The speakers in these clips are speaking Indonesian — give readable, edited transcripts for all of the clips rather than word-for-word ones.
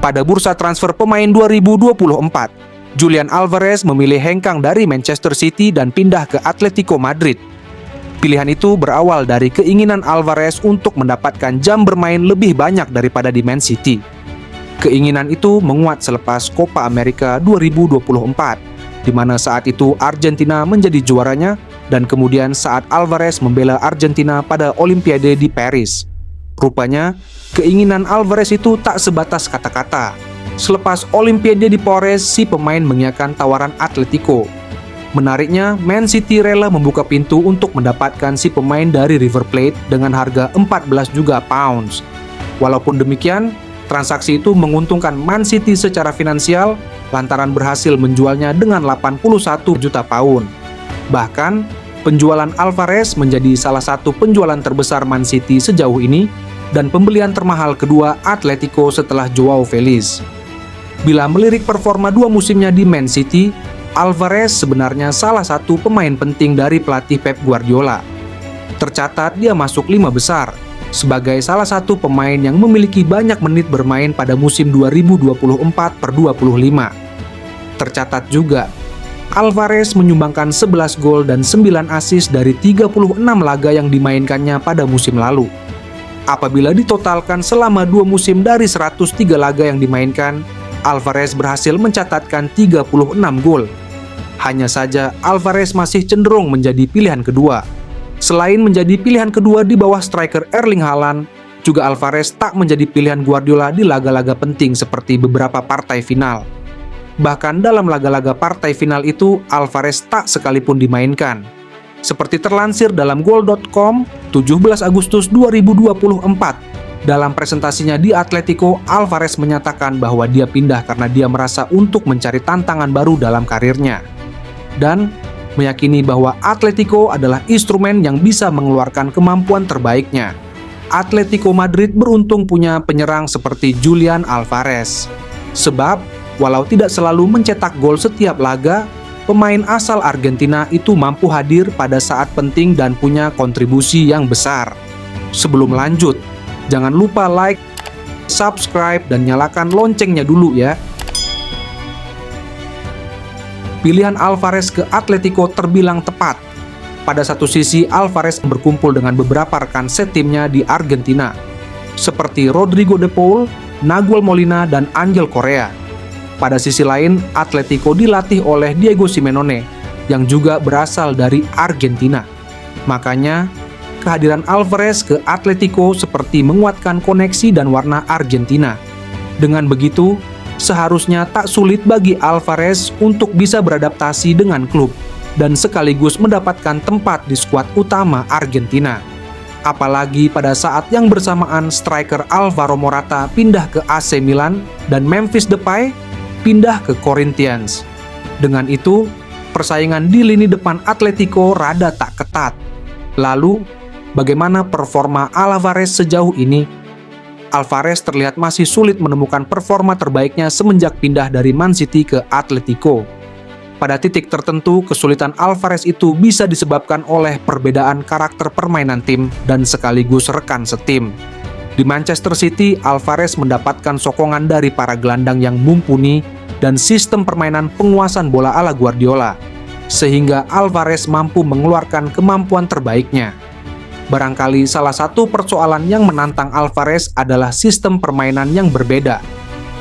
Pada bursa transfer pemain 2024, Julian Alvarez memilih hengkang dari Manchester City dan pindah ke Atletico Madrid. Pilihan itu berawal dari keinginan Alvarez untuk mendapatkan jam bermain lebih banyak daripada di Man City. Keinginan itu menguat selepas Copa America 2024, di mana saat itu Argentina menjadi juaranya, dan kemudian saat Alvarez membela Argentina pada Olimpiade di Paris. Rupanya, keinginan Alvarez itu tak sebatas kata-kata. Selepas Olimpiade di Paris, si pemain mengiyakan tawaran Atletico. Menariknya, Man City rela membuka pintu untuk mendapatkan si pemain dari River Plate dengan harga 14 juta pounds. Walaupun demikian, transaksi itu menguntungkan Man City secara finansial lantaran berhasil menjualnya dengan 81 juta pound. Bahkan, penjualan Alvarez menjadi salah satu penjualan terbesar Man City sejauh ini dan pembelian termahal kedua Atletico setelah Joao Felix. Bila melirik performa 2 musimnya di Man City, Alvarez sebenarnya salah satu pemain penting dari pelatih Pep Guardiola. Tercatat dia masuk 5 besar sebagai salah satu pemain yang memiliki banyak menit bermain pada musim 2024/25. Tercatat juga, Alvarez menyumbangkan 11 gol dan 9 assist dari 36 laga yang dimainkannya pada musim lalu. Apabila ditotalkan selama 2 musim dari 103 laga yang dimainkan, Alvarez berhasil mencatatkan 36 gol. Hanya saja, Alvarez masih cenderung menjadi pilihan kedua. Selain menjadi pilihan kedua di bawah striker Erling Haaland, juga Alvarez tak menjadi pilihan Guardiola di laga-laga penting seperti beberapa partai final. Bahkan dalam laga-laga partai final itu, Alvarez tak sekalipun dimainkan. Seperti terlansir dalam Goal.com, 17 Agustus 2024, dalam presentasinya di Atletico, Alvarez menyatakan bahwa dia pindah karena dia merasa untuk mencari tantangan baru dalam karirnya. Dan meyakini bahwa Atletico adalah instrumen yang bisa mengeluarkan kemampuan terbaiknya. Atletico Madrid beruntung punya penyerang seperti Julian Alvarez. Sebab, walau tidak selalu mencetak gol setiap laga, pemain asal Argentina itu mampu hadir pada saat penting dan punya kontribusi yang besar. Sebelum lanjut, jangan lupa like, subscribe, dan nyalakan loncengnya dulu ya. Pilihan Alvarez ke Atletico terbilang tepat. Pada satu sisi, Alvarez berkumpul dengan beberapa rekan setimnya di Argentina, seperti Rodrigo de Paul, Nahuel Molina, dan Angel Correa. Pada sisi lain, Atletico dilatih oleh Diego Simeone, yang juga berasal dari Argentina. Makanya, kehadiran Alvarez ke Atletico seperti menguatkan koneksi dan warna Argentina. Dengan begitu, seharusnya tak sulit bagi Alvarez untuk bisa beradaptasi dengan klub dan sekaligus mendapatkan tempat di skuad utama Argentina. Apalagi pada saat yang bersamaan striker Alvaro Morata pindah ke AC Milan dan Memphis Depay pindah ke Corinthians. Dengan itu, persaingan di lini depan Atletico rada tak ketat. Lalu, bagaimana performa Alvarez sejauh ini? Alvarez terlihat masih sulit menemukan performa terbaiknya semenjak pindah dari Man City ke Atletico. Pada titik tertentu, kesulitan Alvarez itu bisa disebabkan oleh perbedaan karakter permainan tim dan sekaligus rekan setim. Di Manchester City, Alvarez mendapatkan sokongan dari para gelandang yang mumpuni dan sistem permainan penguasaan bola ala Guardiola, sehingga Alvarez mampu mengeluarkan kemampuan terbaiknya. Barangkali salah satu persoalan yang menantang Alvarez adalah sistem permainan yang berbeda.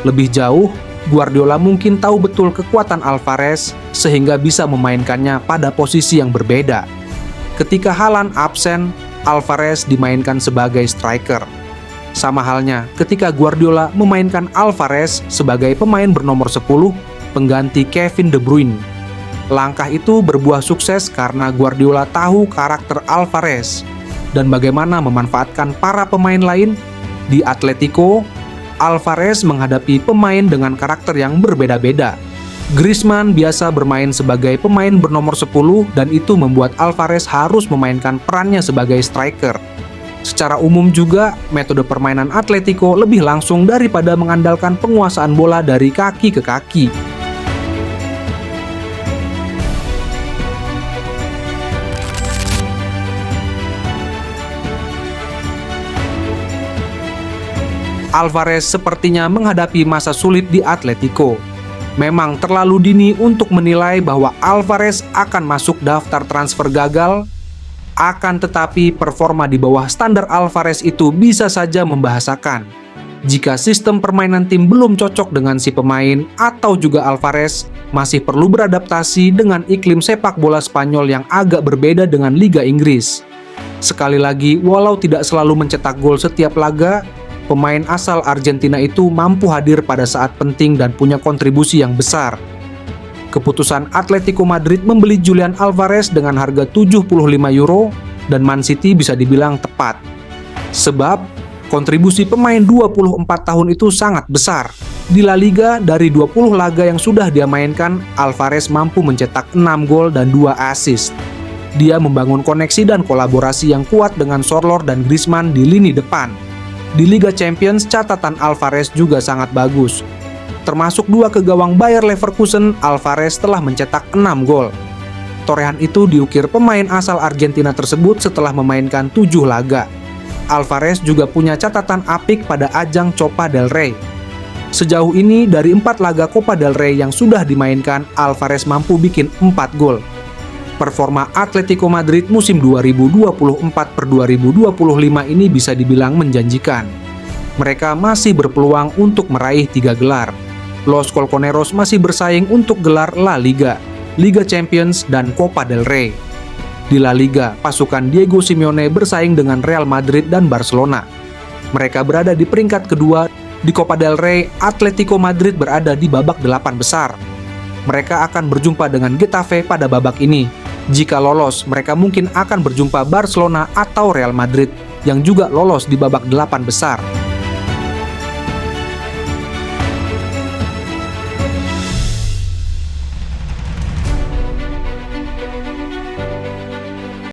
Lebih jauh, Guardiola mungkin tahu betul kekuatan Alvarez sehingga bisa memainkannya pada posisi yang berbeda. Ketika Haaland absen, Alvarez dimainkan sebagai striker. Sama halnya ketika Guardiola memainkan Alvarez sebagai pemain bernomor 10 pengganti Kevin De Bruyne. Langkah itu berbuah sukses karena Guardiola tahu karakter Alvarez dan bagaimana memanfaatkan para pemain lain. Di Atletico, Alvarez menghadapi pemain dengan karakter yang berbeda-beda. Griezmann biasa bermain sebagai pemain bernomor 10 dan itu membuat Alvarez harus memainkan perannya sebagai striker. Secara umum juga, metode permainan Atletico lebih langsung daripada mengandalkan penguasaan bola dari kaki ke kaki. Alvarez sepertinya menghadapi masa sulit di Atletico. Memang terlalu dini untuk menilai bahwa Alvarez akan masuk daftar transfer gagal. Akan tetapi performa di bawah standar Alvarez itu bisa saja membahasakan. Jika sistem permainan tim belum cocok dengan si pemain atau juga Alvarez masih perlu beradaptasi dengan iklim sepak bola Spanyol yang agak berbeda dengan Liga Inggris. Sekali lagi, walau tidak selalu mencetak gol setiap laga, pemain asal Argentina itu mampu hadir pada saat penting dan punya kontribusi yang besar. Keputusan Atletico Madrid membeli Julian Alvarez dengan harga 75 euro dan Man City bisa dibilang tepat. Sebab, kontribusi pemain 24 tahun itu sangat besar. Di La Liga, dari 20 laga yang sudah dia mainkan, Alvarez mampu mencetak 6 gol dan 2 assist. Dia membangun koneksi dan kolaborasi yang kuat dengan Sorloth dan Griezmann di lini depan. Di Liga Champions, catatan Alvarez juga sangat bagus. Termasuk 2 ke gawang Bayer Leverkusen, Alvarez telah mencetak 6 gol. Torehan itu diukir pemain asal Argentina tersebut setelah memainkan 7 laga. Alvarez juga punya catatan apik pada ajang Copa del Rey. Sejauh ini, dari 4 laga Copa del Rey yang sudah dimainkan, Alvarez mampu bikin 4 gol. Performa Atletico Madrid musim 2024-2025 ini bisa dibilang menjanjikan. Mereka masih berpeluang untuk meraih 3 gelar. Los Colchoneros masih bersaing untuk gelar La Liga, Liga Champions, dan Copa del Rey. Di La Liga, pasukan Diego Simeone bersaing dengan Real Madrid dan Barcelona. Mereka berada di peringkat kedua. Di Copa del Rey, Atletico Madrid berada di babak 8 besar. Mereka akan berjumpa dengan Getafe pada babak ini. Jika lolos, mereka mungkin akan berjumpa Barcelona atau Real Madrid yang juga lolos di babak 8 besar.